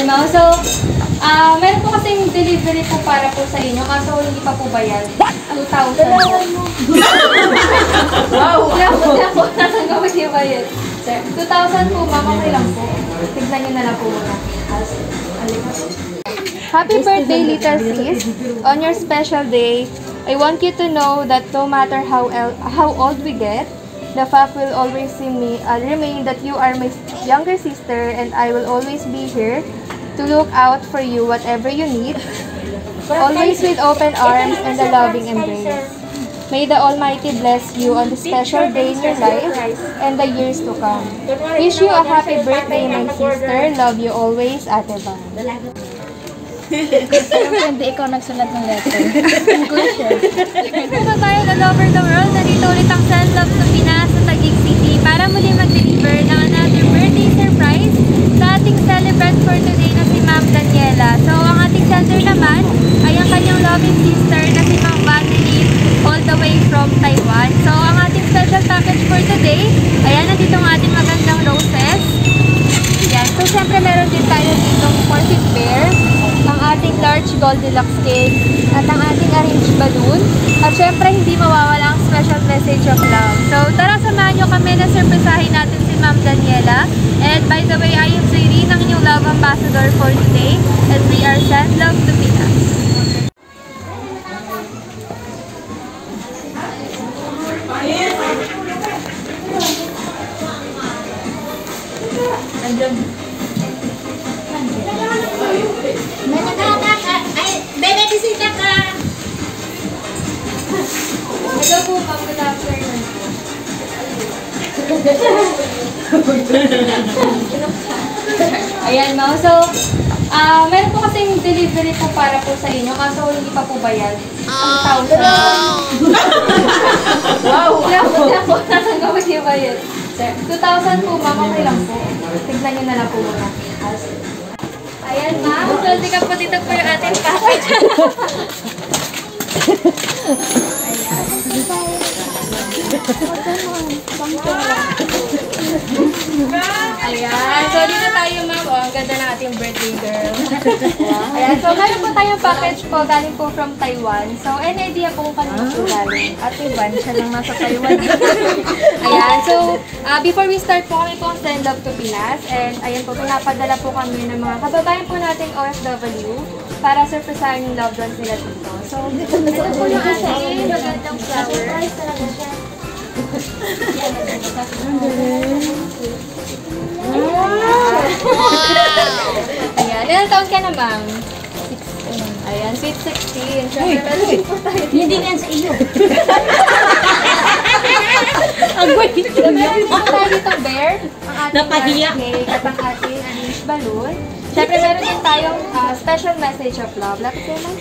ma'am. So, meron po kasing delivery po para po sa inyo, kaso hindi pa po bayad. 2,000 po. Wow! Kaya po, natanggap hindi bayad. 2,000 po, ma'am. Okay lang po. Tignan nyo na lang po muna. Happy birthday, little sis. On your special day, I want you to know that no matter how old we get, the fact will always remain that you are my younger sister, and I will always be here to look out for you whatever you need, always with open arms and a loving embrace. May the Almighty bless you on the special day in your life and the years to come. Wish you a happy birthday, my sister. Love you always, Ate Van. Hindi ikaw nagsulat ng letter. Ito tayo all over the world. Nandito ulit ang Send Love to Pinas sa Taguig City para muli mag-deliver ng another birthday surprise sa ating celebrant for today na si Ma'am Daniela. So, ang ating sender naman ay ang kanyang loving sister na si Ma'am Vanilyn all the way from Taiwan. So, ang ating special package for today, ayan, nandito ang ating magandang roses. Yan. So, syempre meron din tayo ditong porcine pear, ang ating large Goldilocks cake, at ang ating arranged balloon. At syempre, hindi mawawala ang special message of love. So, tara, samahan nyo kami na surprisahin natin si Ma'am Daniela. And by the way, I am Zairine, ang inyong love ambassador for today. And we are Send Love to Pinas. Hello po, ma'am. Good afternoon. Ayan, ma'am. So, meron po kasing delivery po para po sa inyo, kaso hindi pa po bayad. 2,000. Wow! Kaya po, natanggap hindi bayad. 2,000 po, ma'am. Okay lang po. Tignan nyo na lang po muna. Ayan, ma'am. So, tika po dito po yung ating package. Ayan. So, dito tayo, ma'am. Oh, ang ganda ng ating birthday girl. Ayan. So, meron po tayong package po galing po from Taiwan. So, any idea po kung kanino po galing? Ate Van, siya lang nasa Taiwan. Ayan. So, before we start po, kami po ang Send Love to Pinas. And, ayan po, pinapadala po kami ng mga kababayan po nating OFW para surprisahin yung loved ones nila dito. So, ito po yung ating magandang flower. Ayan. Ilang taon ka na, ma'am? 16. Ayan, sweet 16. Hindi nga sa iyo. Ang wait. Meron tayo ditong bear, ang ating cake, at ang ating arranged balloon. Siyempre, meron din tayong special message of love. Lapit kayo, ma'am.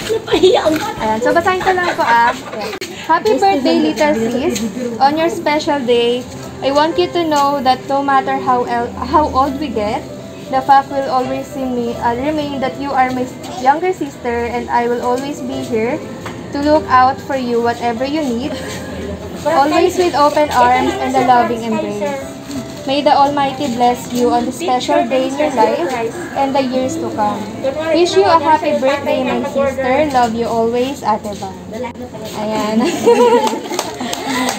Napahiya ang Ayan, so basahin ko lang po Happy birthday, little sis. On your special day, I want you to know that no matter how old we get, the fact will always remain that you are my younger sister, and I will always be here to look out for you whatever you need, always with open arms and a loving embrace. May the Almighty bless you on the special day in your life and the years to come. Wish you a happy birthday, my sister. Love you always, Ate Van. Ayan.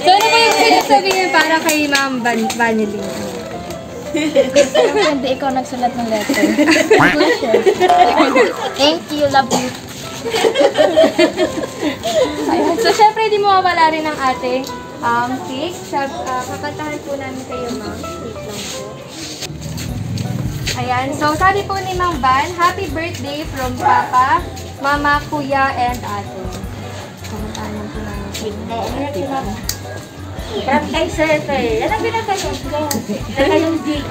So, ano ba yung pinagsabihin para kay Ma'am Vanilyn? Hindi ikaw nagsulat ng letter. Thank you, love you. Ayan. So, syempre, di mawawala rin ang ating cake. Kakantahan po namin kayo, ma'am. Wait lang po. Ayan. So, sabi po ni Ma'am Van, happy birthday from Papa, Mama, Kuya, and Ate. Kakantahan po namin. From kay Sir Faye. Ano pinagkakas ko? Kayong dito.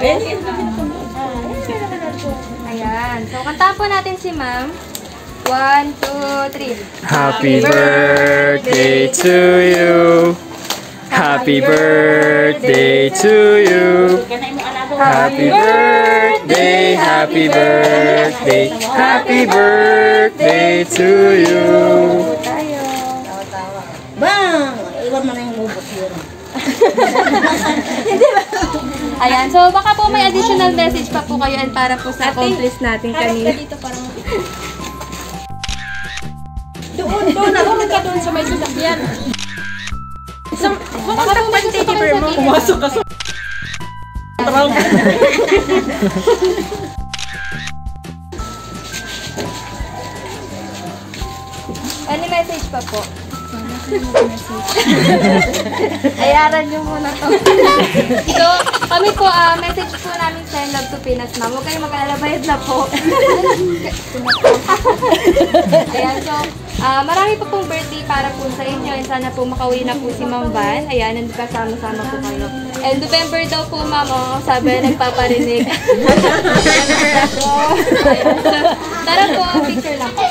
Ayan. So, kantahan po natin si Ma'am. 1, 2, 3. Happy birthday to you. Happy birthday to you. Happy birthday, happy birthday, happy birthday to you. Bang! Iwan mo na yung ubos yun. Hindi ba? Ayan, so baka po may additional message pa po kayo and para po sa accomplice natin kanina. Doon, nalunod ka doon sa may sasakyan. Baka po may gusto kayo sabihin. Pumasok ka sa... Any message pa po? Ayaran nyo muna to. So, kami po, message po namin send love to Pinas, ma'am. Huwag kayong mag-alala, bayad na po. Ayan, so, marami pa pong birthday para po sa inyo and sana po makauwi na po si Ma'am Van. Ayan, nagkasama-sama po kayo. And November daw po, ma'am, sabi, nagpaparinig. So, ayan. So, tara po, picture lang po.